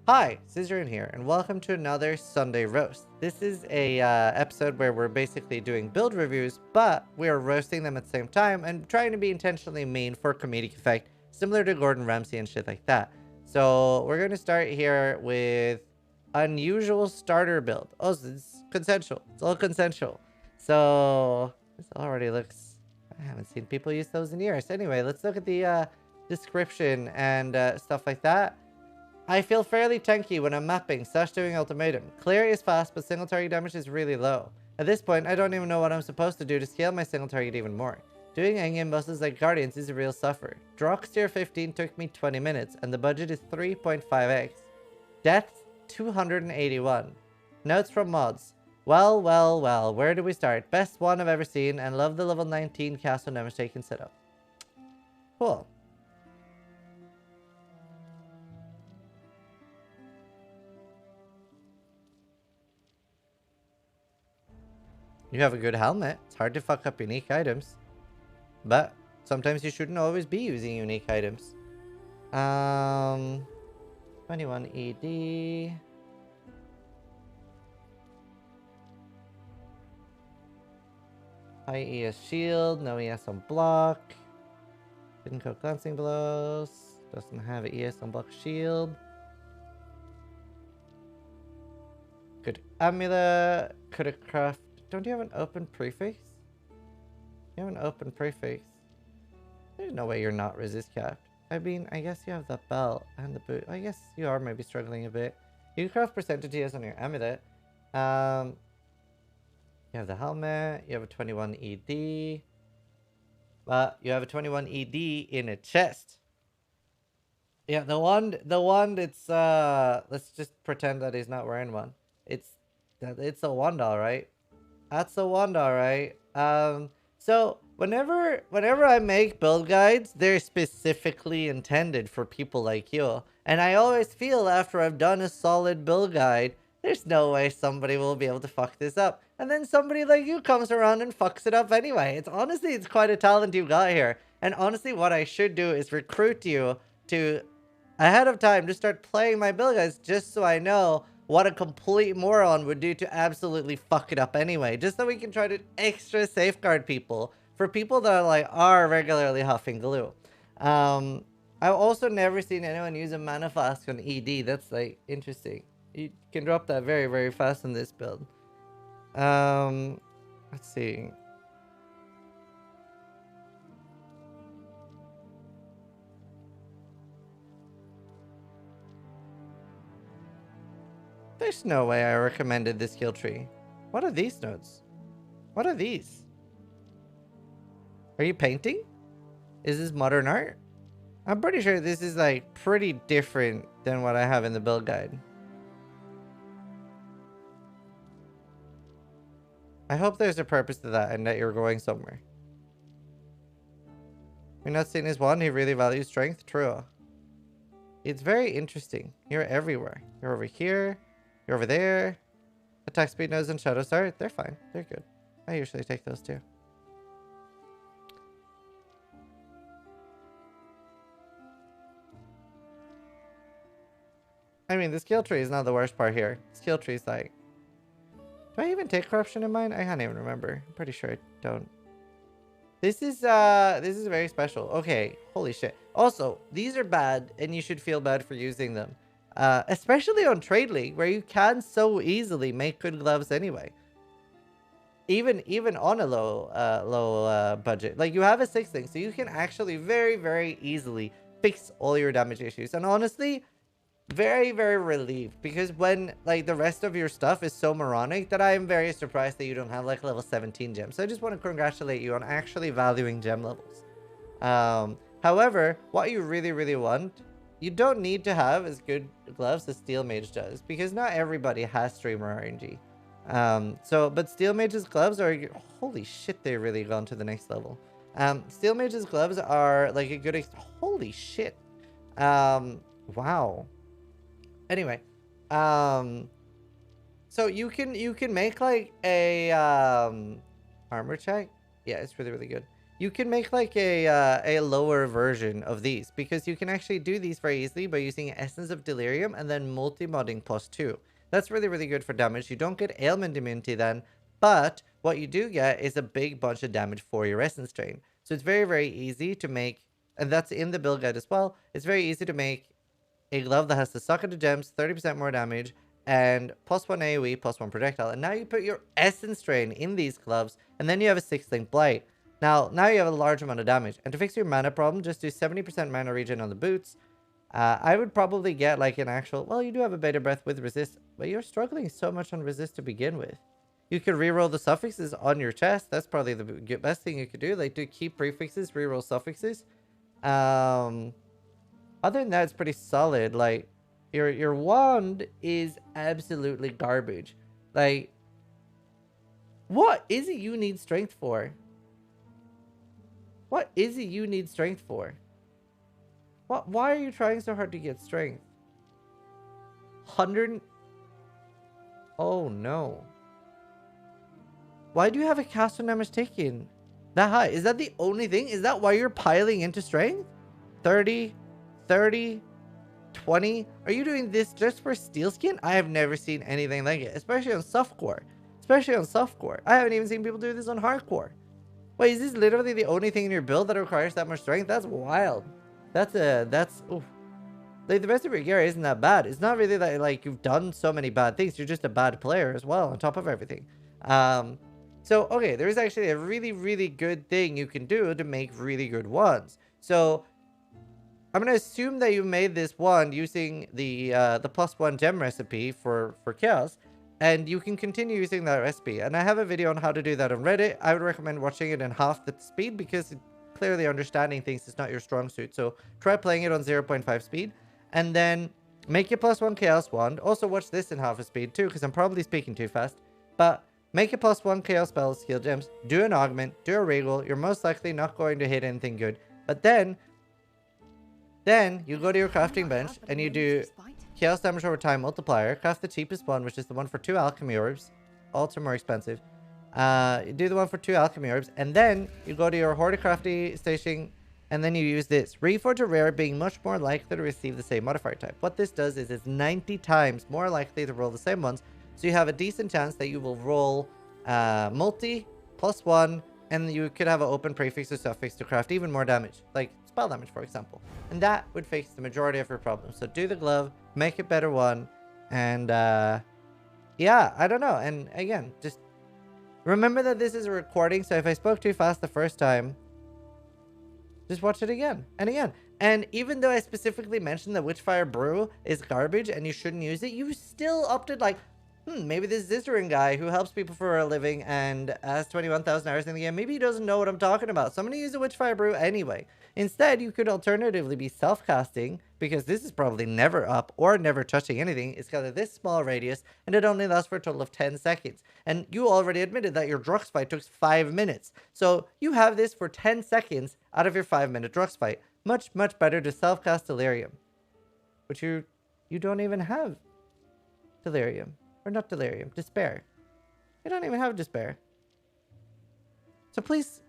Hi, Zizaran here, and welcome to another Sunday roast. This is a episode where we're basically doing build reviews, but we are roasting them at the same time and trying to be intentionally mean for comedic effect, similar to Gordon Ramsay and shit like that. So we're going to start here with unusual starter build. Oh, so it's consensual. It's all consensual. So this already looks... I haven't seen people use those in years. Anyway, let's look at the description and stuff like that. I feel fairly tanky when I'm mapping, / doing ultimatum. Clear is fast, but single target damage is really low. At this point, I don't even know what I'm supposed to do to scale my single target even more. Doing endgame bosses like Guardians is a real suffer. Drox tier 15 took me 20 minutes, and the budget is 3.5x. Death 281. Notes from mods. Well, where do we start? Best one I've ever seen, and love the level 19 castle damage taken setup. Cool. You have a good helmet. It's hard to fuck up unique items. But sometimes you shouldn't always be using unique items. 21 ED. High ES shield. No ES on block. Didn't go glancing blows. Doesn't have an ES on block shield. Good amulet. Could have crafted. Don't you have an open prefix? You have an open prefix. There's no way you're not resist capped. I mean, I guess you have the belt and the boot. I guess you are maybe struggling a bit. You craft percentages on your amulet. You have the helmet. You have a 21 ED. But you have a 21 ED in a chest. Yeah, the wand, it's let's just pretend that he's not wearing one. It's a wand, alright. That's the wand, alright. So whenever I make build guides, they're specifically intended for people like you. And I always feel after I've done a solid build guide, there's no way somebody will be able to fuck this up. And then somebody like you comes around and fucks it up anyway. It's quite a talent you got here. And honestly, what I should do is recruit you to ahead of time to start playing my build guides just so I know what a complete moron would do to absolutely fuck it up anyway. Just so we can try to extra safeguard people. For people that are regularly huffing glue. I've also never seen anyone use a mana flask on ED. That's like interesting. You can drop that very, very fast in this build. Let's see. There's no way I recommended this skill tree. What are these notes? What are these? Are you painting? Is this modern art? I'm pretty sure this is like pretty different than what I have in the build guide. I hope there's a purpose to that and that you're going somewhere. You're not seeing his one, he really values strength? True. It's very interesting. You're everywhere. You're over here. You're over there. Attack speed, nose, and shadow start. They're fine. They're good. I usually take those too. I mean, the skill tree is not the worst part here. Skill tree is like... Do I even take corruption in mine? I can't even remember. I'm pretty sure I don't. This is very special. Okay, holy shit. Also, these are bad, and you should feel bad for using them. Especially on Trade League, where you can so easily make good gloves anyway. Even on a low budget. Like, you have a 6 thing, so you can actually very, very easily fix all your damage issues. And honestly, very, very relieved, because when like the rest of your stuff is so moronic that I am very surprised that you don't have like level 17 gems. So I just want to congratulate you on actually valuing gem levels. However, what you really, really want, you don't need to have as good gloves as Steel Mage does, because not everybody has streamer RNG. But Steel Mage's gloves are, holy shit, they've really gone to the next level. Steel Mage's gloves are like a good, holy shit. Wow. Anyway, so you can make like a armor check. Yeah, it's really, really good. you can make like a lower version of these, because you can actually do these very easily by using Essence of Delirium and then multi-modding +2. That's really, really good for damage. You don't get ailment immunity then, but what you do get is a big bunch of damage for your Essence Drain. So it's very, very easy to make, and that's in the build guide as well. It's very easy to make a glove that has the socket of gems, 30% more damage, and +1 AoE, +1 projectile. And now you put your Essence Drain in these gloves, and then you have a 6-link Blight. Now you have a large amount of damage. And to fix your mana problem, just do 70% mana regen on the boots. I would probably get like an actual... Well, you do have a Beta Breath with resist, but you're struggling so much on resist to begin with. You could reroll the suffixes on your chest. That's probably the best thing you could do. Like, do keep prefixes, reroll suffixes. Other than that, it's pretty solid. Like, your wand is absolutely garbage. Like, what is it you need strength for? What is it you need strength for? Why are you trying so hard to get strength? 100... Oh, no. Why do you have a caster damage taken that high? Is that the only thing? Is that why you're piling into strength? 30, 30, 20? Are you doing this just for steel skin? I have never seen anything like it, especially on softcore. Especially on softcore. I haven't even seen people do this on hardcore. Wait, is this literally the only thing in your build that requires that much strength? That's wild. That's oof. Like, the rest of your gear isn't that bad. It's not really that, like, you've done so many bad things. You're just a bad player as well, on top of everything. So, okay, there is actually a really, really good thing you can do to make really good wands. So, I'm going to assume that you made this wand using the +1 gem recipe for Chaos. And you can continue using that recipe. And I have a video on how to do that on Reddit. I would recommend watching it in half the speed, because clearly understanding things is not your strong suit. So try playing it on 0.5 speed. And then make your +1 Chaos wand. Also watch this in half a speed too, because I'm probably speaking too fast. But make a +1 Chaos spells, skill gems. Do an augment. Do a regal. You're most likely not going to hit anything good. But then you go to your crafting bench and you do Chaos damage over time multiplier. Craft the cheapest one, which is the one for 2 alchemy orbs. Also more expensive. You do the one for 2 alchemy orbs. And then you go to your Horticrafty station. And then you use this. Reforge a rare, being much more likely to receive the same modifier type. What this does is it's 90 times more likely to roll the same ones. So you have a decent chance that you will roll multi +1. And you could have an open prefix or suffix to craft even more damage. Like spell damage, for example. And that would fix the majority of your problems. So do the glove. Make a better one. And yeah, I don't know. And again, just remember that this is a recording. So if I spoke too fast the first time, just watch it again and again. And even though I specifically mentioned that Witchfire Brew is garbage and you shouldn't use it, you still opted like, maybe this Zizaran guy who helps people for a living and has 21,000 hours in the game, maybe he doesn't know what I'm talking about. So I'm going to use a Witchfire Brew anyway. Instead, you could alternatively be self-casting, because this is probably never up or never touching anything. It's got this small radius, and it only lasts for a total of 10 seconds. And you already admitted that your Drux fight took 5 minutes. So you have this for 10 seconds out of your 5-minute Drux fight. Much, much better to self-cast Delirium. Which you don't even have Delirium. Or not Delirium, Despair. You don't even have Despair. So please,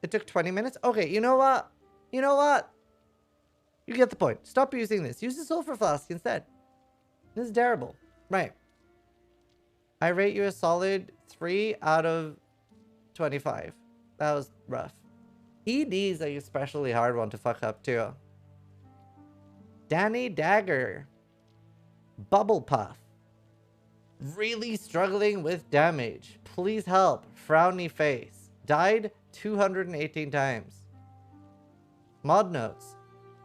it took 20 minutes. Okay, you know what? You know what? You get the point. Stop using this. Use the Sulfur Flask instead. This is terrible. Right. I rate you a solid 3 out of 25. That was rough. ED is a especially hard one to fuck up too. Danny Dagger. Bubble Puff. Really struggling with damage. Please help. Frowny face. Died 218 times. Mod notes.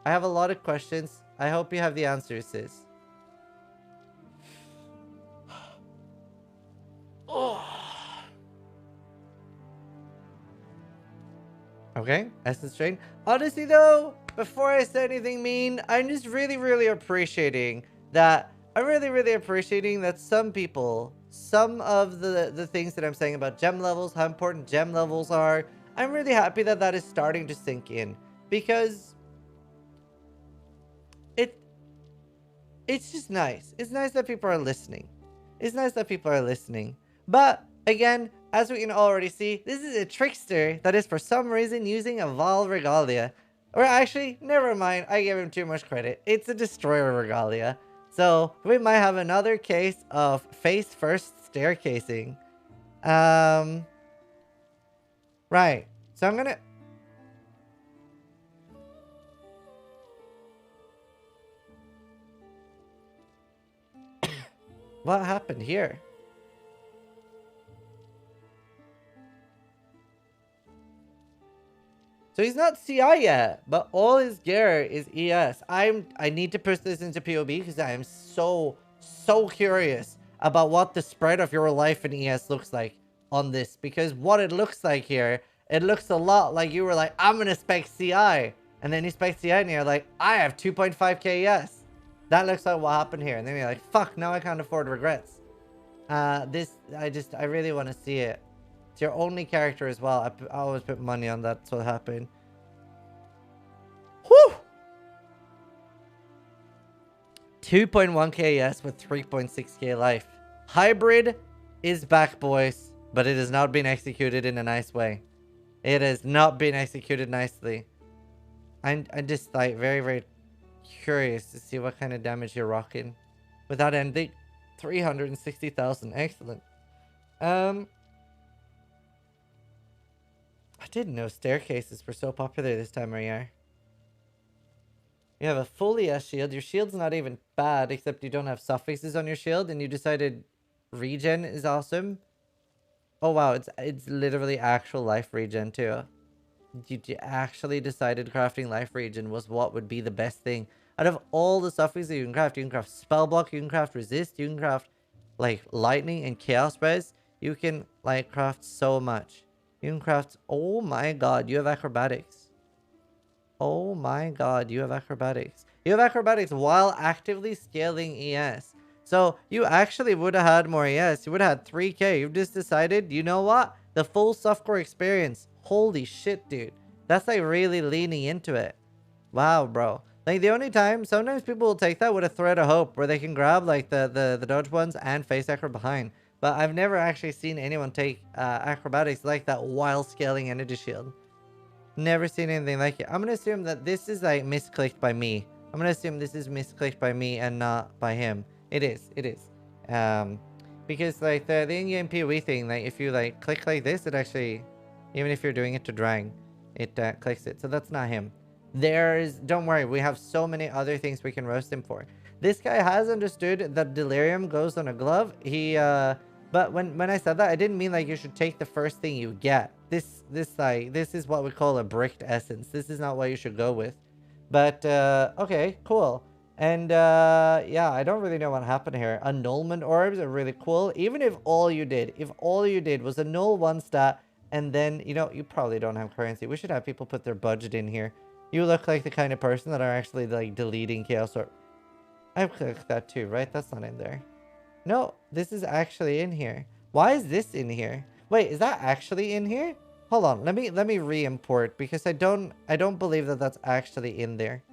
I have a lot of questions. I hope you have the answers, sis. Okay, Essence Drain. Honestly though, before I say anything mean, I'm just really appreciating that. I'm really appreciating that some people, some of the things that I'm saying about gem levels, how important gem levels are, I'm really happy that that is starting to sink in, because it's just nice. It's nice that people are listening. It's nice that people are listening. But again, As we can already see, this is a trickster that is for some reason using a Val Regalia. Or actually, never mind, I gave him too much credit. It's a Destroyer Regalia. So, we might have another case of face first staircasing. Right. So I'm gonna... What happened here? So he's not CI yet, but all his gear is ES. I need to push this into POB because I am so curious about what the spread of your life in ES looks like on this. Because what it looks like here, it looks a lot like you were like, I'm gonna spec CI. And then you spec CI and you're like, I have 2.5k ES. That looks like what happened here. And then you're like, fuck, now I can't afford regrets. I really want to see it. It's your only character as well. I always put money on that's what happened. Whew! 2.1k yes with 3.6k life. Hybrid is back, boys. But it has not been executed in a nice way. It has not been executed nicely. I'm just like very curious to see what kind of damage you're rocking. With that ending, 360,000. Excellent. I didn't know staircases were so popular this time of year. You have a full ES shield. Your shield's not even bad, except you don't have suffixes on your shield, and you decided regen is awesome. Oh wow, it's literally actual life regen too. You actually decided crafting life regen was what would be the best thing. Out of all the suffixes you can craft spell block, you can craft resist, you can craft like lightning and chaos res. You can like craft so much. You can craft... Oh my god, you have acrobatics. Oh my god, you have acrobatics. You have acrobatics while actively scaling ES. So you actually would have had more ES. You would have had 3k. You've just decided, you know what? The full softcore experience. Holy shit, dude. That's like really leaning into it. Wow, bro. Like the only time, sometimes people will take that with a thread of hope where they can grab like the dodge ones and face acro behind. But I've never actually seen anyone take acrobatics like that while scaling energy shield. Never seen anything like it. I'm going to assume that this is like misclicked by me. I'm going to assume this is misclicked by me and not by him. It is. It is. Because like the in-game PoE thing, like if you like click like this, it actually, even if you're doing it to drag, it clicks it. So that's not him. Don't worry, we have so many other things we can roast him for. This guy has understood that delirium goes on a glove. But when I said that, I didn't mean like you should take the first thing you get. This is what we call a bricked essence. This is not what you should go with. But okay, cool. And yeah, I don't really know what happened here. Annulment orbs are really cool. Even if all you did was annul one stat, and then you probably don't have currency. We should have people put their budget in here. You look like the kind of person that are actually like deleting chaos orb. I've clicked that too, right? That's not in there. No, this is actually in here. Why is this in here? Wait, is that actually in here? Hold on, let me re-import because I don't believe that that's actually in there.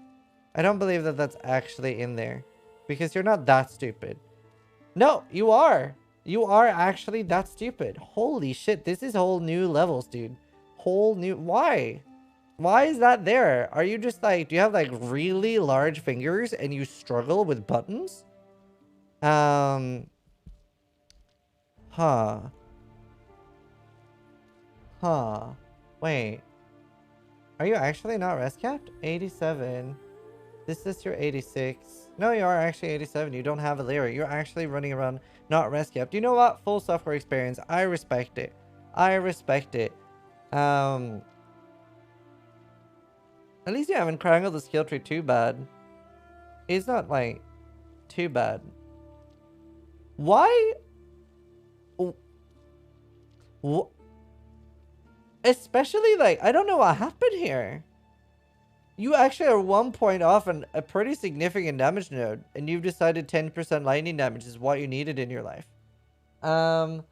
I don't believe that that's actually in there because you're not that stupid. No, you are. You are actually that stupid. Holy shit, this is whole new levels, dude. Whole new... Why? Why is that there? Are you just like... Do you have like really large fingers and you struggle with buttons? Huh. Wait. Are you actually not rest capped? 87. This is your 86. No, you are actually 87. You don't have a lyric. You're actually running around not rest capped. You know what? Full software experience. I respect it. I respect it. At least you haven't crangled the skill tree too bad. It's not like too bad. Why? Especially like, I don't know what happened here. You actually are 1 point off and a pretty significant damage node, and you've decided 10% lightning damage is what you needed in your life. The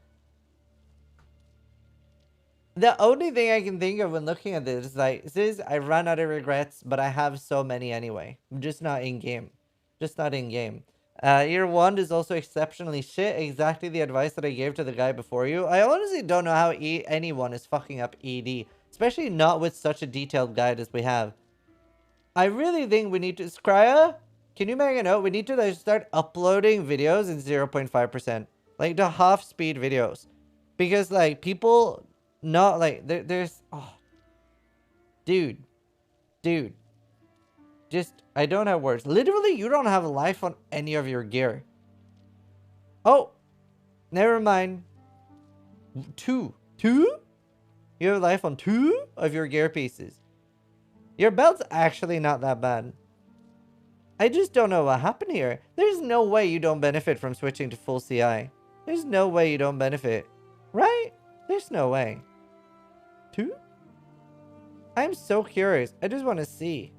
only thing I can think of when looking at this is like, I ran out of regrets, but I have so many anyway. I'm just not in game. Just not in game. Your wand is also exceptionally shit. Exactly the advice that I gave to the guy before you. I honestly don't know how anyone is fucking up ED. Especially not with such a detailed guide as we have. I really think we need to... Scrya, can you make a note? We need to like, start uploading videos in 0.5%. Like the half speed videos. Because like people... Not like... there's... Oh, dude. Dude. Just... I don't have words. Literally, you don't have life on any of your gear. Oh! Never mind. Two? You have life on 2 of your gear pieces. Your belt's actually not that bad. I just don't know what happened here. There's no way you don't benefit from switching to full CI. There's no way you don't benefit. Right? There's no way. 2? I'm so curious. I just want to see.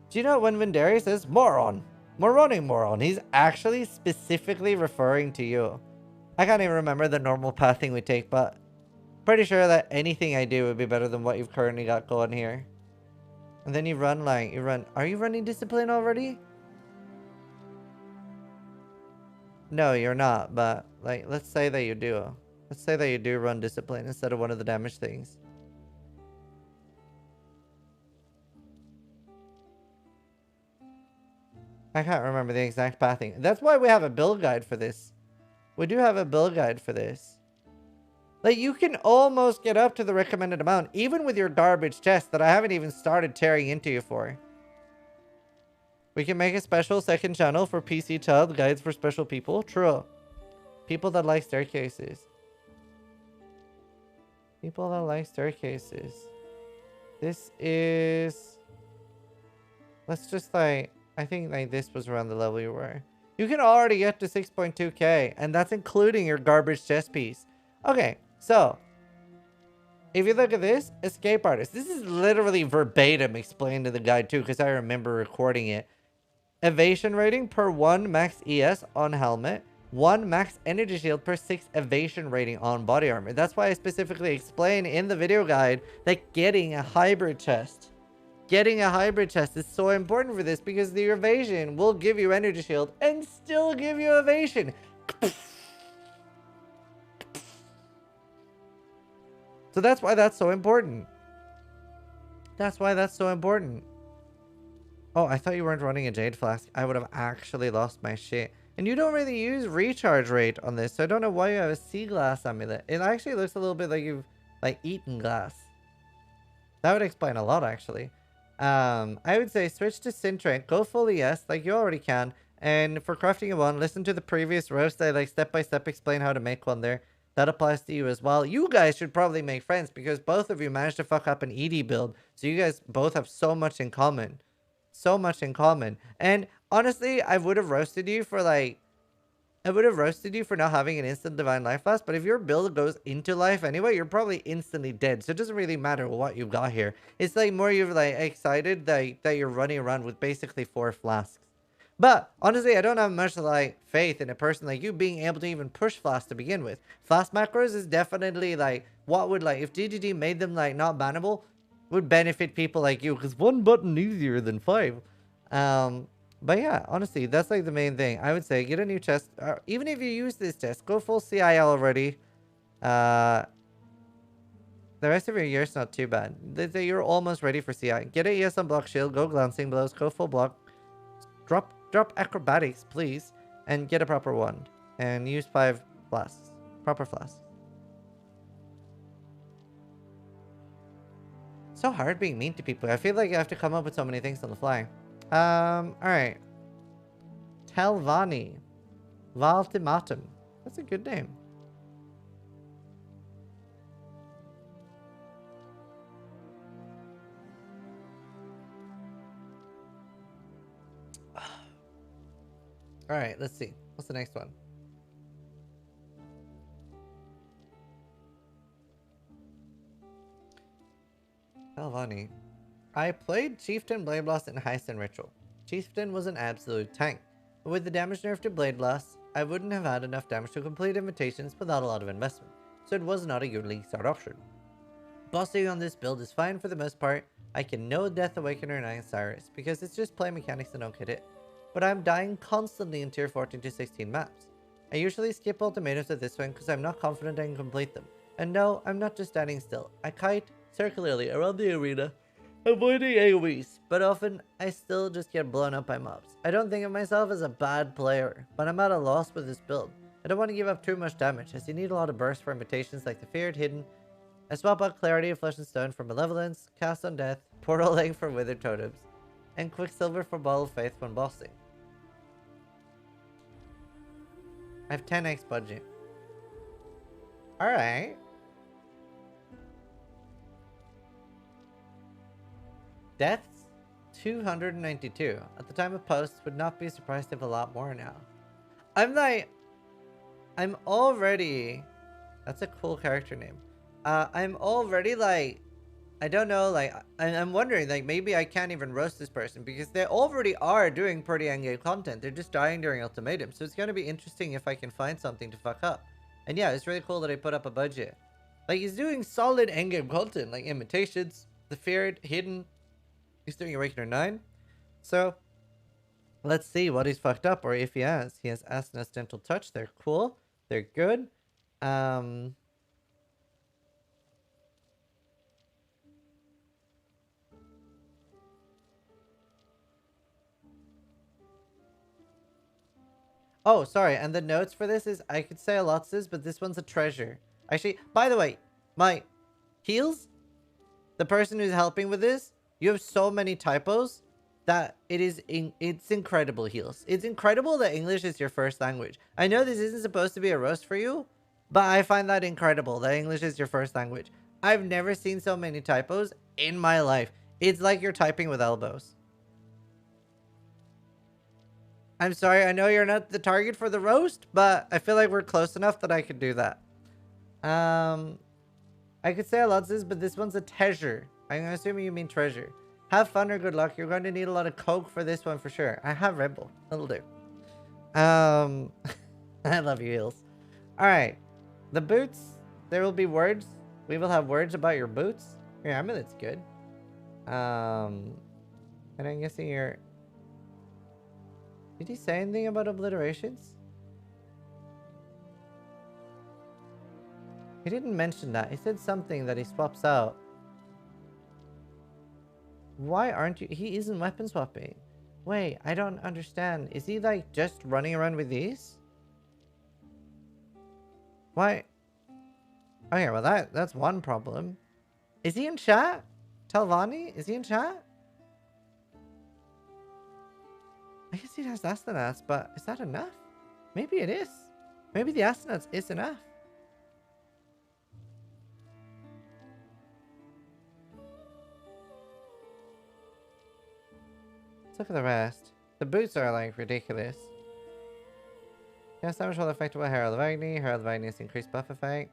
Do you know when Vindari says moron? Moron, he's actually specifically referring to you. I can't even remember the normal pathing we take, but pretty sure that anything I do would be better than what you've currently got going here. And then you run like, are you running discipline already? No, you're not, but like, let's say that you do. Let's say that you do run discipline instead of one of the damage things. I can't remember the exact pathing. That's why we have a build guide for this. We do have a build guide for this. Like, you can almost get up to the recommended amount, even with your garbage chest that I haven't even started tearing into you for. We can make a special second channel for PC child guides for special people. True. People that like staircases. People that like staircases. This is... Let's just like... I think like this was around the level you were. You can already get to 6.2k, and that's including your garbage chest piece. Okay, so if you look at this, escape artist. This is literally verbatim explained in the guide too, because I remember recording it. Evasion rating per 1 max ES on helmet, 1 max energy shield per 6 evasion rating on body armor. That's why I specifically explain in the video guide that getting a hybrid chest is so important for this, because the evasion will give you energy shield and still give you evasion. So that's why that's so important. That's why that's so important. Oh, I thought you weren't running a Jade Flask. I would have actually lost my shit. And you don't really use recharge rate on this, so I don't know why you have a sea glass amulet. It actually looks a little bit like you've like eaten glass. That would explain a lot, actually. I would say switch to Sintrank. Go full ES, like you already can. And for crafting a one, listen to the previous roast. I like step by step explain how to make one there. That applies to you as well. You guys should probably make friends, because both of you managed to fuck up an ED build. So you guys both have so much in common. So much in common. And honestly, I would have roasted you for like... I would have roasted you for not having an instant divine life flask, but if your build goes into life anyway, you're probably instantly dead. So it doesn't really matter what you've got here. It's like more you're like excited that you're running around with basically 4 flasks. But honestly, I don't have much like faith in a person like you being able to even push flasks to begin with. Flask macros is definitely like what would like if GGG made them like not bannable, would benefit people like you, because 1 button easier than 5. But yeah, honestly, that's like the main thing. I would say get a new chest. Even if you use this chest, go full CIL already. The rest of your year's not too bad. You're almost ready for CI. Get a ES on block shield, go glancing blows, go full block. Drop acrobatics, please. And get a proper wand. And use 5 flasks. Proper flasks. So hard being mean to people. I feel like I have to come up with so many things on the fly. Alright. Telvani. Valtimatum. That's a good name. Alright, let's see. What's the next one? Telvani. I played Chieftain Blade Blast in Heist and Ritual. Chieftain was an absolute tank, but with the damage nerf to Blade Blast, I wouldn't have had enough damage to complete invitations without a lot of investment, so it was not a good league start option. Bossing on this build is fine for the most part. I can no Death Awakener and Iron Cyrus, because it's just play mechanics that don't get it. but I'm dying constantly in tier 14 to 16 maps. I usually skip ultimatums at this one because I'm not confident I can complete them. And no, I'm not just standing still. I kite circularly around the arena, avoiding AoEs, but often I still just get blown up by mobs. I don't think of myself as a bad player, but I'm at a loss with this build. I don't want to give up too much damage, as you need a lot of bursts for imitations like the Feared, Hidden. I swap out Clarity of Flesh and Stone for Malevolence, Cast on Death, Portal Leg for Withered Totems, and Quicksilver for Ball of Faith when bossing. I have 10x budget. Alright. Deaths? 292. At the time of posts, would not be surprised if a lot more now. I'm already... That's a cool character name. I'm already like... I don't know, like, I'm wondering, like, maybe I can't even roast this person because they already are doing pretty endgame content. They're just dying during ultimatum. So it's going to be interesting if I can find something to fuck up. And yeah, it's really cool that I put up a budget. Like, he's doing solid endgame content, like imitations, the Feared, Hidden. He's doing Awakener 9. So, let's see what he's fucked up or if he has. He has Asana's Dental Touch. They're cool. They're good. Oh, sorry. And the notes for this is, I could say a lot, sis, but this one's a treasure. Actually, by the way, my heals, the person who's helping with this, you have so many typos that it's incredible, heals. It's incredible that English is your first language. I know this isn't supposed to be a roast for you, but I find that incredible that English is your first language. I've never seen so many typos in my life. It's like you're typing with elbows. I'm sorry, I know you're not the target for the roast, but I feel like we're close enough that I could do that. I could say a lot, sis, but this one's a treasure. I'm assuming you mean treasure. Have fun or good luck. You're going to need a lot of coke for this one for sure. I have Red Bull. That'll do. I love you, Heels. Alright. The boots. There will be words. We will have words about your boots. Your amulet's good. And I'm guessing you're... Did he say anything about obliterations? He didn't mention that. He said something that he swaps out. Why aren't you... He isn't weapon swapping. Wait, I don't understand. Is he like just running around with these? Why? Okay, well that's one problem. Is he in chat? Talvani? Is he in chat? I guess he has astronauts, but is that enough? Maybe it is. Maybe the astronauts is enough. Let's look at the rest. The boots are like ridiculous. Yes, damage will effect by Herald of Agni. Herald of Agni is increased buff effect.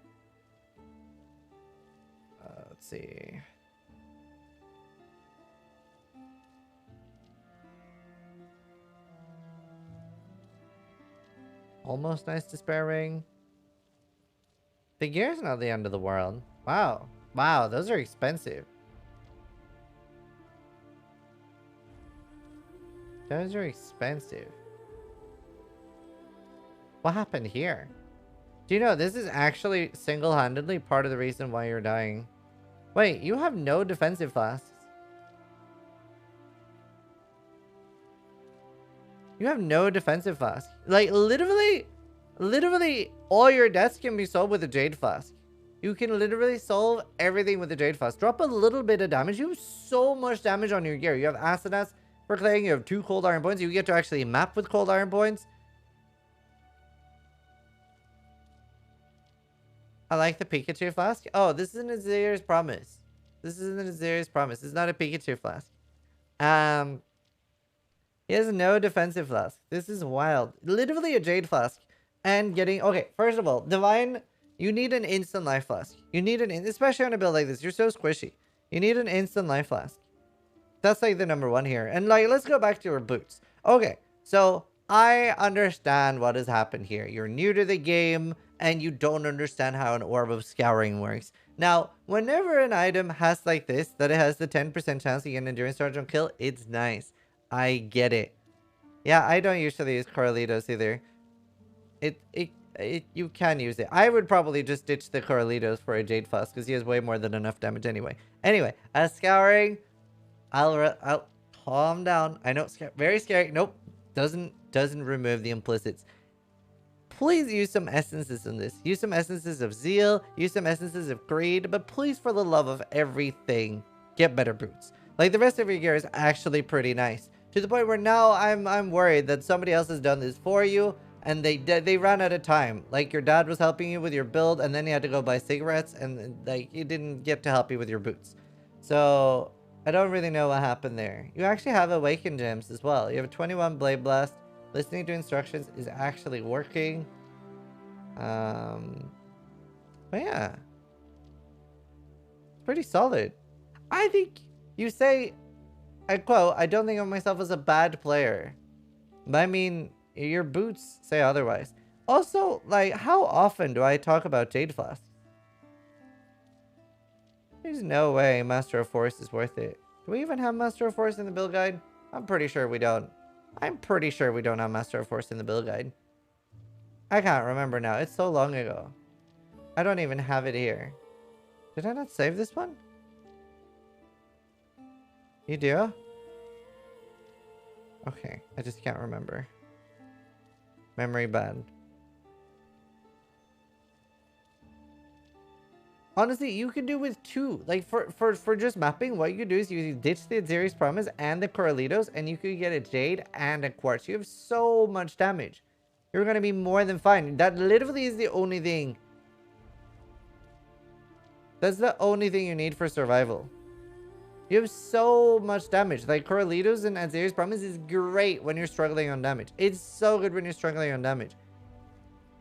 Let's see. Almost nice Despair Ring. The gear's not the end of the world. Wow. Wow, those are expensive. Those are expensive. What happened here? Do you know, this is actually single-handedly part of the reason why you're dying. Wait, you have no defensive flasks. You have no defensive flask. Like, literally all your deaths can be solved with a Jade Flask. You can literally solve everything with a Jade Flask. Drop a little bit of damage. You have so much damage on your gear. You have Asanas for claying. You have 2 Cold Iron points. You get to actually map with Cold Iron points. I like the Pikachu Flask. Oh, this isn't a Azir's Promise. This isn't a Azir's Promise. This is not a Pikachu Flask. He has no defensive flask. This is wild. Literally a Jade Flask. And getting... Okay, first of all, Divine, you need an instant life flask. You need an... Especially on a build like this. You're so squishy. You need an instant life flask. That's like the number one here. And like, let's go back to your boots. Okay, so I understand what has happened here. You're new to the game and you don't understand how an Orb of Scouring works. Now, whenever an item has like this, that it has the 10% chance to get an endurance charge on kill, it's nice. I get it. Yeah, I don't usually use Corralitos either. You can use it. I would probably just ditch the Corralitos for a Jade Flask because he has way more than enough damage anyway. Anyway, scouring. I'll calm down. I know, very scary. Nope, doesn't remove the implicits. Please use some essences in this. Use some essences of zeal. Use some essences of greed. But please, for the love of everything, get better boots. Like, the rest of your gear is actually pretty nice. To the point where now I'm worried that somebody else has done this for you, and they ran out of time. Like, your dad was helping you with your build, and then you had to go buy cigarettes, and like, he didn't get to help you with your boots. So I don't really know what happened there. You actually have awakened gems as well. You have a 21 blade blast. Listening to instructions is actually working. But yeah. It's pretty solid. I think you say, I quote, I don't think of myself as a bad player. But I mean, your boots say otherwise. Also, like, how often do I talk about Jade Flask? There's no way Master of Force is worth it. Do we even have Master of Force in the build guide? I'm pretty sure we don't. I'm pretty sure we don't have Master of Force in the build guide. I can't remember now. It's so long ago. I don't even have it here. Did I not save this one? You do? Okay. I just can't remember. Memory bad. Honestly, you can do with two. Like, for just mapping, what you could do is you ditch the Aziri's Promise and the Corralitos, and you could get a Jade and a Quartz. You have so much damage. You're going to be more than fine. That literally is the only thing. That's the only thing you need for survival. You have so much damage. Like, Corralitos and Aziri's Promise is great when you're struggling on damage. It's so good when you're struggling on damage.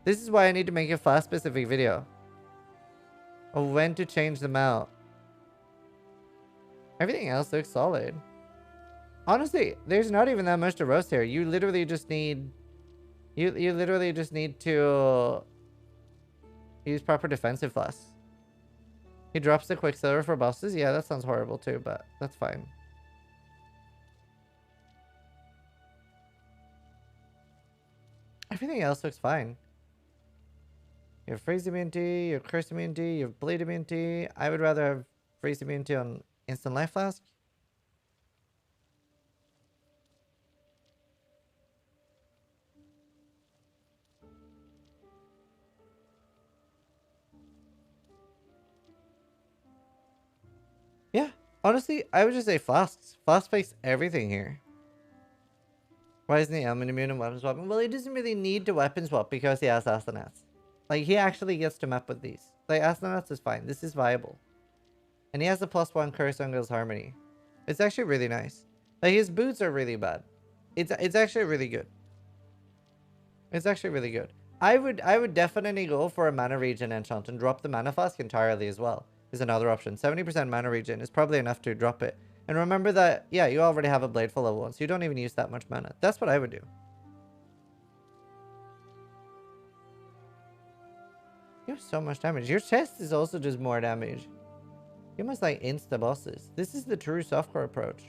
This is why I need to make a fast-specific video of when to change them out. Everything else looks solid. Honestly, there's not even that much to roast here. You literally just need... You literally just need to use proper defensive flasks. He drops the Quicksilver for bosses. Yeah, that sounds horrible too, but that's fine. Everything else looks fine. You have Freeze Immunity, you have Curse Immunity, you have Bleed Immunity. I would rather have Freeze Immunity on Instant Life Flask. Yeah, honestly, I would just say Flasks. Flask fix everything here. Why isn't he element immune and weapon swapping? Well, he doesn't really need to weapon swap because he has Astronauts. Like, he actually gets to map with these. Like, Astronauts is fine. This is viable. And he has a +1 curse on Gil's Harmony. It's actually really nice. Like, his boots are really bad. It's actually really good. It's actually really good. I would definitely go for a mana regen enchant and drop the mana flask entirely as well. Is another option. 70% mana regen is probably enough to drop it. And remember that, yeah, you already have a Bladeful level 1, so you don't even use that much mana. That's what I would do. You have so much damage. Your chest is also just more damage. You must like insta bosses. This is the true softcore approach.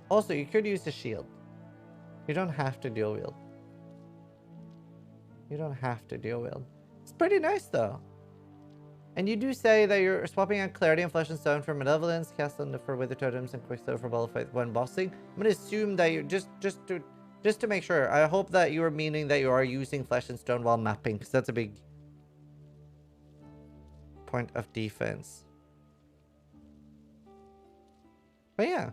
Also, you could use a shield. You don't have to dual wield. You don't have to dual wield. It's pretty nice though. And you do say that you're swapping out Clarity and Flesh and Stone for Malevolence, cast on the for Wither Totems and Quicksilver for Ball Fight when bossing. I'm gonna assume that you just to make sure. I hope that you are meaning that you are using Flesh and Stone while mapping, because that's a big point of defense. But yeah.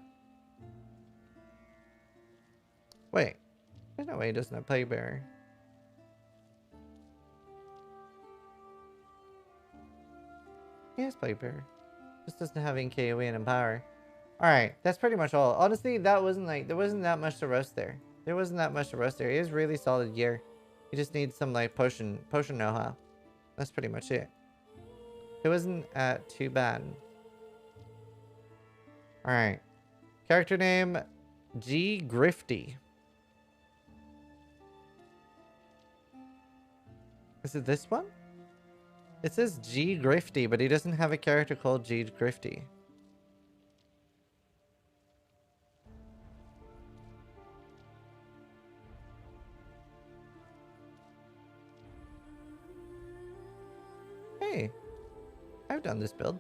Wait. There's no way he doesn't have Plague Bearer. He has Plague Bearer. Just doesn't have NKOE and Empower. Alright, that's pretty much all. Honestly, that wasn't like, there wasn't that much to roast there. There wasn't that much to roast there. He has really solid gear. He just needs some like potion know-how. That's pretty much it. It wasn't too bad. Alright. Character name, G. Grifty. Is it this one? It says G. Grifty, but he doesn't have a character called G. Grifty. Hey, I've done this build.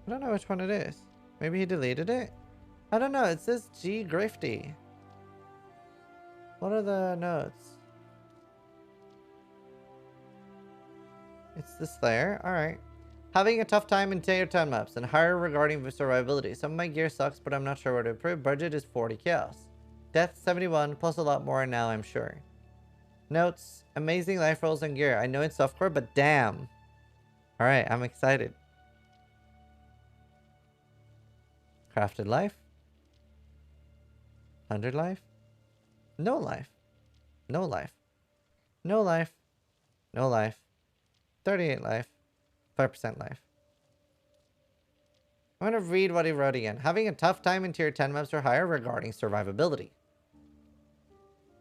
I don't know which one it is. Maybe he deleted it? I don't know. It says G Grifty. What are the notes? It's the Slayer. Alright. Having a tough time in tier 10 maps and higher regarding survivability. Some of my gear sucks, but I'm not sure where to improve. Budget is 40 chaos. Death 71, plus a lot more now, I'm sure. Notes. Amazing life rolls and gear. I know it's softcore, but damn. Alright, I'm excited. Crafted life. 100 life. No life. No life. No life. No life. 38 life. 5% life. I'm going to read what he wrote again. Having a tough time in tier 10 maps or higher regarding survivability.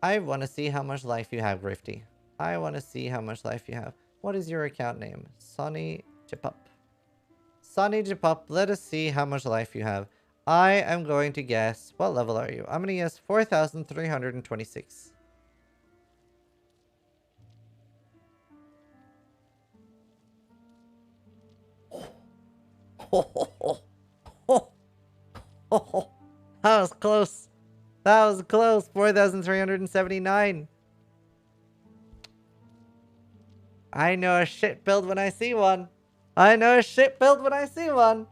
I want to see how much life you have, Grifty. I want to see how much life you have. What is your account name? Sonny Jipup. Sonny Jipup, let us see how much life you have. I am going to guess... What level are you? I'm going to guess 4,326. That was close. That was close. 4,379. I know a shit build when I see one. I know a shit build when I see one.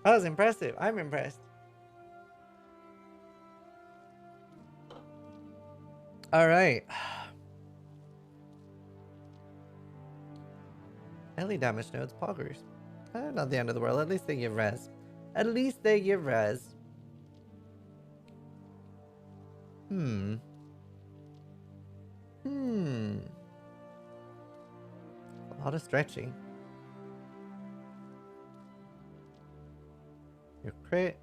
That was impressive. I'm impressed. Alright. Ellie damage nodes, poggers. Not the end of the world. At least they give res. At least they give res. A lot of stretching. Your crit.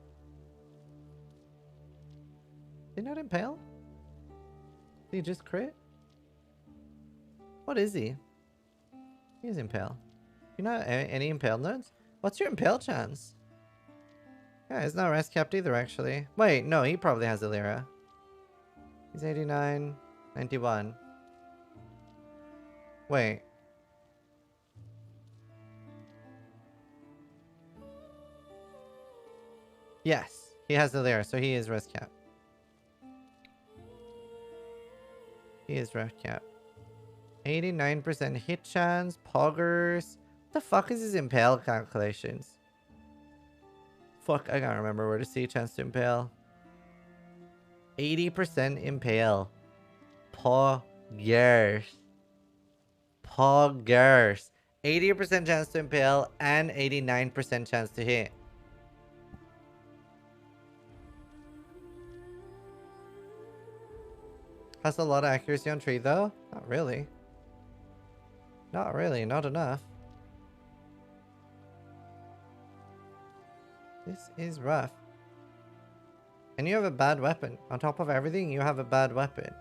Did he not impale? Did he just crit? What is he? He's impale. You know any impale nodes? What's your impale chance? Yeah, he's not rest capped either, actually. Wait, no, he probably has Illyra. He's 89, 91. Wait. Yes, he has Illyra, so he is rest cap. He is rest cap. 89% hit chance, poggers. What the fuck is his impale calculations? Fuck, I can't remember where to see chance to impale. 80% impale. Poggers. Poggers. 80% chance to impale and 89% chance to hit. Has a lot of accuracy on tree though? Not really. Not really, not enough. This is rough. And you have a bad weapon. On top of everything, you have a bad weapon.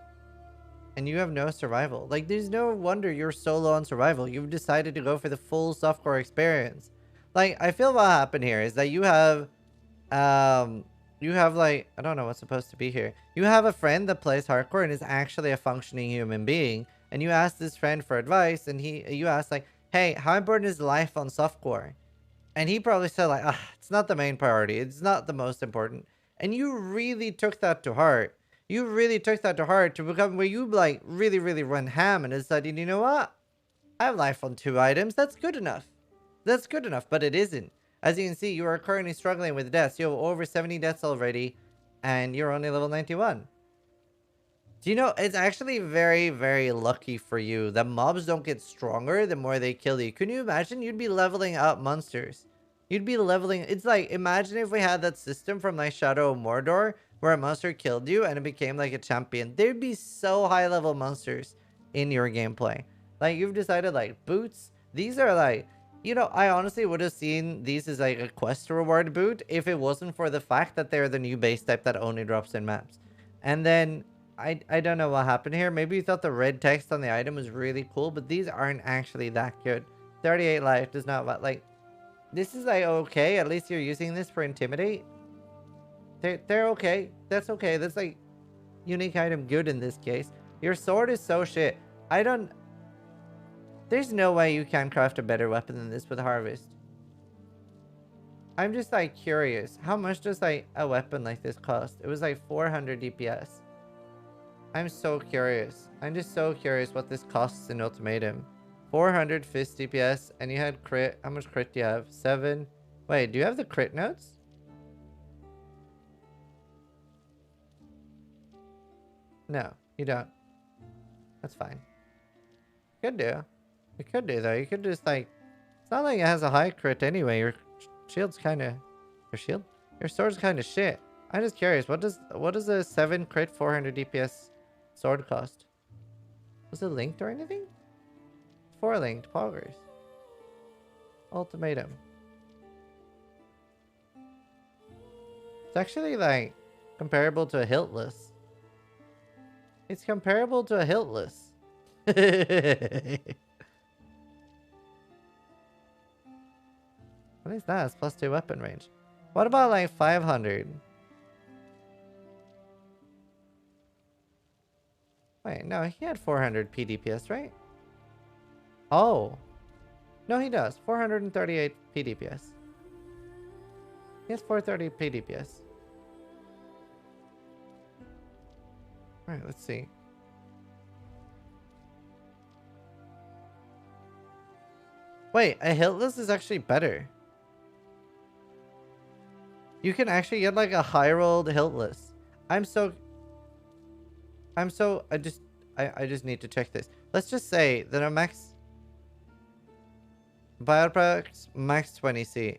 And you have no survival. Like, there's no wonder you're so low on survival. You've decided to go for the full softcore experience. Like, I feel what happened here is that you have like, I don't know what's supposed to be here. You have a friend that plays hardcore and is actually a functioning human being. And you ask this friend for advice, and you ask like, hey, how important is life on softcore? And he probably said like, it's not the main priority. It's not the most important. And you really took that to heart. You really took that to heart to become where you like really, really run ham and decided, you know what? I have life on 2 items. That's good enough. That's good enough, but it isn't. As you can see, you are currently struggling with deaths. You have over 70 deaths already, and you're only level 91. Do you know, it's actually very, very lucky for you that mobs don't get stronger the more they kill you. Can you imagine? You'd be leveling up monsters. You'd be leveling... It's like, imagine if we had that system from like Shadow of Mordor, where a monster killed you and it became like a champion. There'd be so high level monsters in your gameplay. Like, you've decided like, boots, these are like... You know, I honestly would have seen these as like a quest reward boot if it wasn't for the fact that they're the new base type that only drops in maps. And then... I don't know what happened here. Maybe you thought the red text on the item was really cool, but these aren't actually that good. 38 life does not, like, this is like okay. At least you're using this for intimidate. They're okay. That's okay. That's like unique item good in this case. Your sword is so shit. I don't There's no way you can craft a better weapon than this with Harvest. I'm just like curious. How much does like a weapon like this cost? It was like 400 DPS. I'm so curious. I'm just so curious what this costs in Ultimatum. 400 fist DPS, and you had crit. How much crit do you have? 7. Wait, do you have the crit notes? No, you don't. That's fine. You could do. You could do though. You could just like. It's not like it has a high crit anyway. Your shield's kind of. Your shield. Your sword's kind of shit. I'm just curious. What does a 7 crit 400 DPS sword cost? Was it linked or anything? 4 linked. Poggers. Ultimatum. It's actually like comparable to a hiltless. It's comparable to a hiltless. What is that? It's +2 weapon range. What about like 500? Wait, no, he had 400 PDPS, right? Oh. No, he does. 438 PDPS. He has 430 PDPS. Alright, let's see. Wait, a hiltless is actually better. You can actually get like a high rolled hiltless. I just need to check this. Let's just say that a max Bioprox max 20C.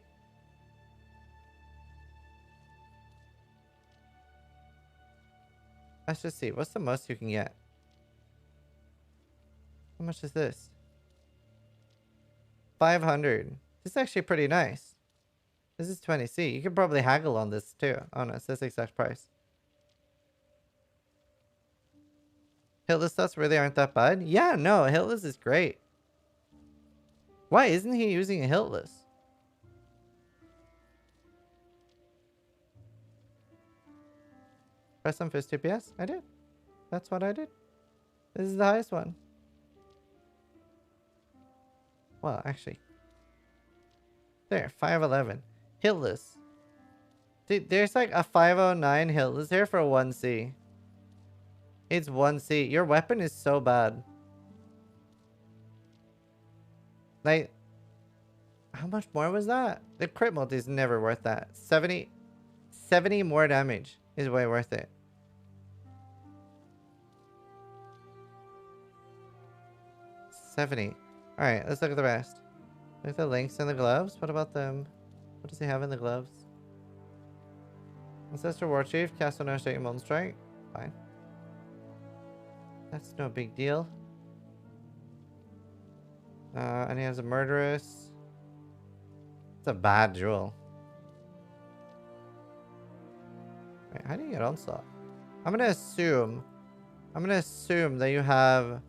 Let's just see. What's the most you can get? How much is this? 500. This is actually pretty nice. This is 20C. You could probably haggle on this too. Oh no, it's this exact price. Hiltless stats really aren't that bad? Yeah, no, Hiltless is great. Why isn't he using a Hiltless? Press on fist TPS? I did. That's what I did. This is the highest one. Well, actually. There, 511. Hiltless. Dude, there's like a 509 Hiltless here for 1C. It's 1C. Your weapon is so bad. Like, how much more was that? The crit multi is never worth that. 70 more damage is way worth it. $70. Alright, let's look at the rest. Look at the links and the gloves. What about them? What does he have in the gloves? Ancestor War Chief, cast on no shaking Molten Strike. Fine. That's no big deal. And he has a Murderous. It's a bad jewel. Wait, how do you get Onslaught? I'm gonna assume that you have...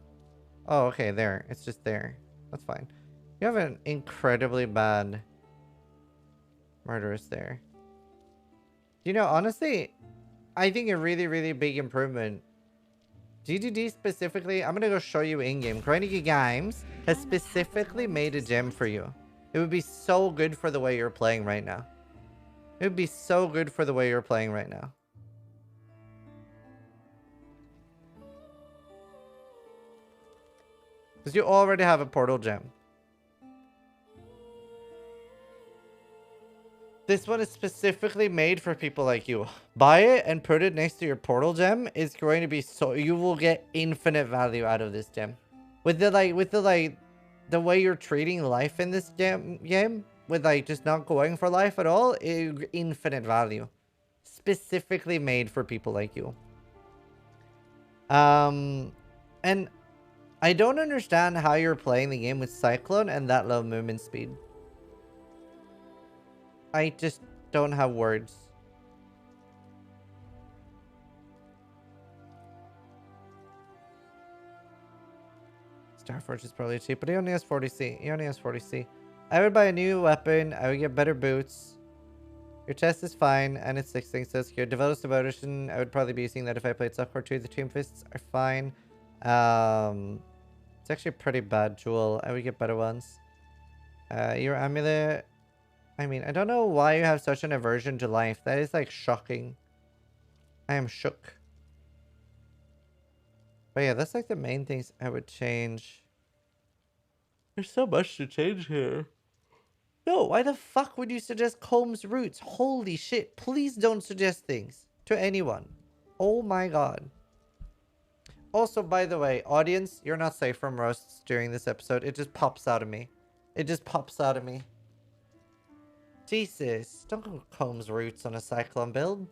Oh, okay, there. It's just there. That's fine. You have an incredibly bad Murderous there. You know, honestly, I think a really, really big improvement. GGD specifically, I'm gonna go show you in-game. Carnegie Games has specifically made a gem for you. It would be so good for the way you're playing right now. It would be so good for the way you're playing right now. Because you already have a portal gem. This one is specifically made for people like you. Buy it and put it next to your portal gem. It's going to be so... You will get infinite value out of this gem. With the the way you're treating life in this game, with like just not going for life at all, infinite value. Specifically made for people like you. And I don't understand how you're playing the game with Cyclone and that low movement speed. I just don't have words. Starforge is probably cheap, but he only has 40C. He only has 40C. I would buy a new weapon. I would get better boots. Your chest is fine, and it's 6 things, so it's good. Devote's Devotion, I would probably be using that if I played Softcore 2. The Tomb Fists are fine. It's actually a pretty bad jewel. I would get better ones. Your amulet... I mean, I don't know why you have such an aversion to life. That is, like, shocking. I am shook. But yeah, that's, like, the main things I would change. There's so much to change here. No, why the fuck would you suggest Combs Roots? Holy shit. Please don't suggest things to anyone. Oh my god. Also, by the way, audience, you're not safe from roasts during this episode. It just pops out of me. It just pops out of me. Jesus. Don't go Combs Roots on a Cyclone build.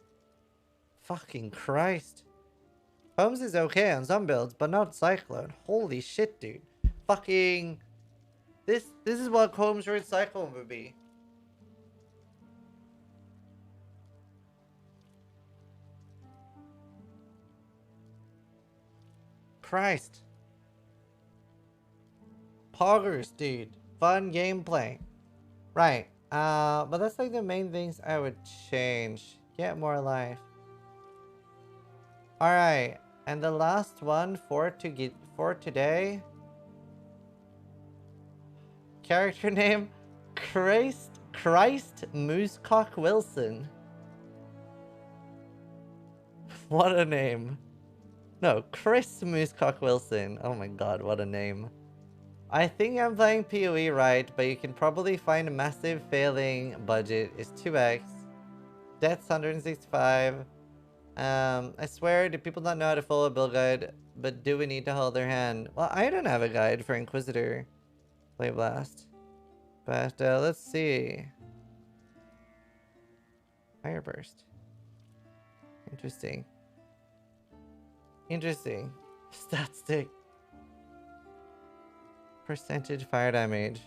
Fucking Christ. Combs is okay on some builds, but not Cyclone. Holy shit, dude. Fucking... This is what Combs Roots Cyclone would be. Christ. Poggers, dude. Fun gameplay. Right. But that's like the main things I would change. Get more life. Alright. And the last one for today. Character name Christ Moosecock Wilson. What a name. No, Chris Moosecock Wilson. Oh my god, what a name. I think I'm playing PoE right, but you can probably find a massive failing budget is 2x. Death's 165. I swear, do people not know how to follow a build guide, but do we need to hold their hand? Well, I don't have a guide for Inquisitor Play Blast. But let's see. Fire Burst. Interesting. Interesting. Stat stick. Percentage fire damage.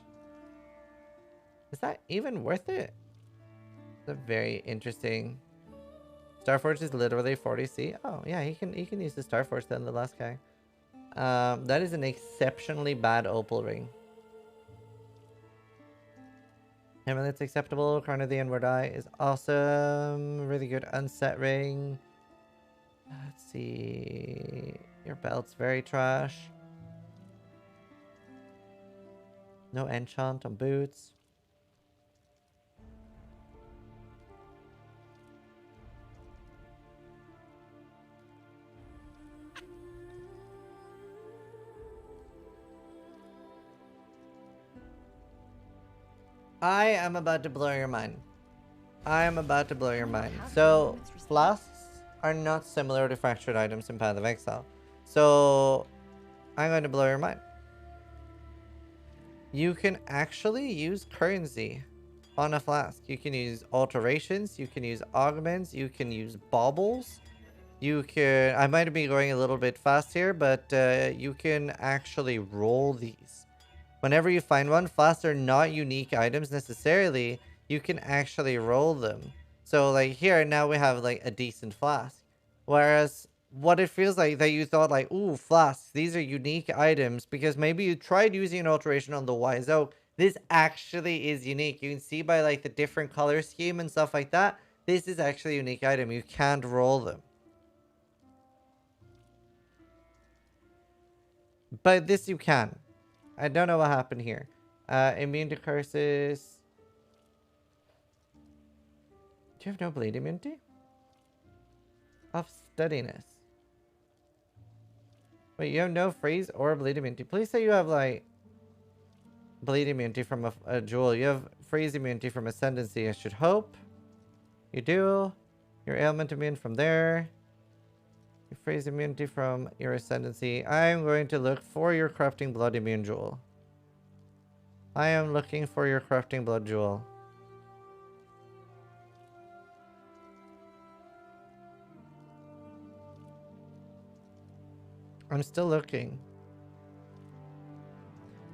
Is that even worth it? That's a very interesting. Starforge is literally 40C. Oh yeah, he can use the Starforge then, the last guy. That is an exceptionally bad opal ring. Amulet's acceptable. Crown of the Inward Eye is awesome. Really good unset ring. Let's see. Your belt's very trash. No enchant on boots. I am about to blow your mind. I am about to blow your mind. So, flasks are not similar to fractured items in Path of Exile. So, I'm going to blow your mind. You can actually use currency on a flask. You can use alterations, you can use augments, you can use baubles. You can... I might be going a little bit fast here, but you can actually roll these. Whenever you find one, flasks are not unique items necessarily. You can actually roll them. So like here, now we have like a decent flask. Whereas what it feels like that you thought like, ooh, flasks, these are unique items because maybe you tried using an alteration on the Wise Oak. This actually is unique. You can see by like the different color scheme and stuff like that. This is actually a unique item. You can't roll them. But this you can. I don't know what happened here. Immune to curses. Do you have no bleed immunity? Of steadiness. Wait, you have no freeze or bleed immunity. Please say you have like bleed immunity from a jewel. You have freeze immunity from ascendancy. I should hope. You do. Your ailment immune from there. Your freeze immunity from your ascendancy. I am going to look for your corrupting blood immune jewel. I am looking for your corrupting blood jewel. I'm still looking.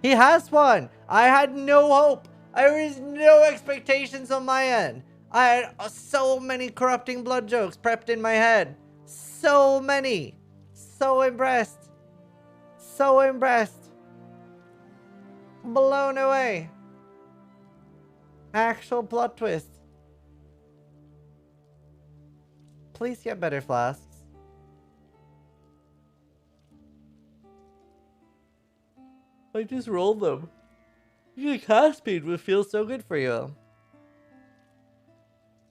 He has one! I had no hope! There was no expectations on my end. I had so many corrupting blood jokes prepped in my head. So many. So impressed. So impressed. Blown away. Actual plot twist. Please get better flasks. I just rolled them. Your cast speed would feel so good for you.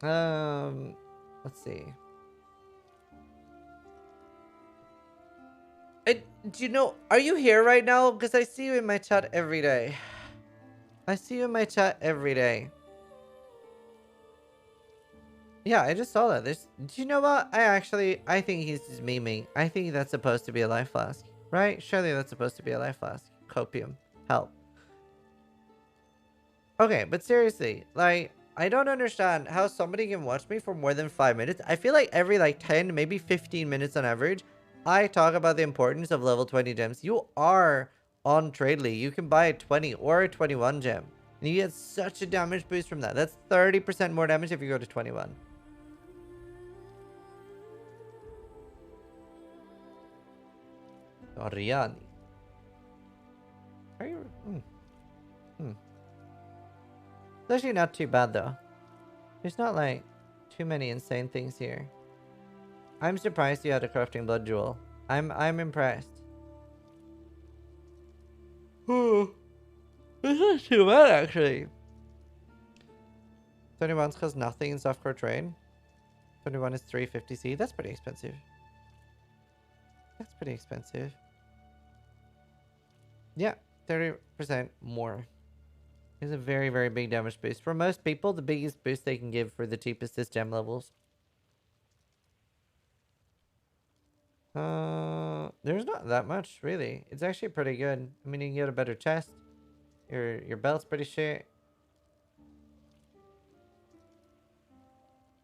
Let's see. Do you know, are you here right now? Because I see you in my chat every day. I see you in my chat every day. Yeah, I just saw that. Do you know what? I think he's just memeing. I think that's supposed to be a life flask, right? Surely that's supposed to be a life flask. Copium. Help. Okay, but seriously, like, I don't understand how somebody can watch me for more than 5 minutes. I feel like every, like, 10, maybe 15 minutes on average, I talk about the importance of level 20 gems. You are on Tradely. You can buy a 20 or a 21 gem. And you get such a damage boost from that. That's 30% more damage if you go to 21. Oriani. Are you... It's actually not too bad, though. There's not, like, too many insane things here. I'm surprised you had a crafting blood jewel. I'm impressed. It's not too bad, actually. 21 costs nothing in softcore trade. 21 is 350C. That's pretty expensive. That's pretty expensive. Yeah, 30% more. Is a very, very big damage boost. For most people, the biggest boost they can give for the cheapest is gem levels. There's not that much, really. It's actually pretty good. I mean, you can get a better chest. Your belt's pretty shit.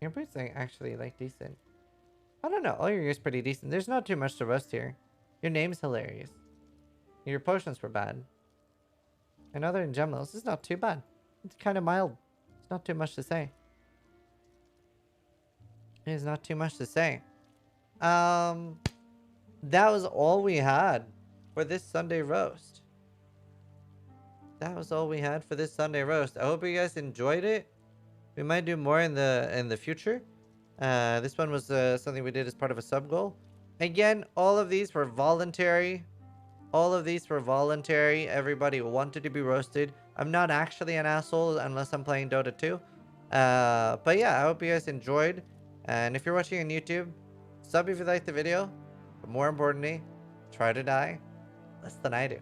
Your boots are actually, like, decent. I don't know. All your gear's pretty decent. There's not too much to roast here. Your name's hilarious. Your potions were bad. And other than gem levels, it's not too bad. It's kind of mild. It's not too much to say. It is not too much to say. That was all we had for this Sunday roast. That was all we had for this Sunday roast. I hope you guys enjoyed it. We might do more in the future. This one was something we did as part of a sub goal. Again, all of these were voluntary. All of these were voluntary. Everybody wanted to be roasted. I'm not actually an asshole unless I'm playing Dota 2. But yeah, I hope you guys enjoyed. And if you're watching on YouTube, sub if you liked the video. But more importantly, try to die less than I do.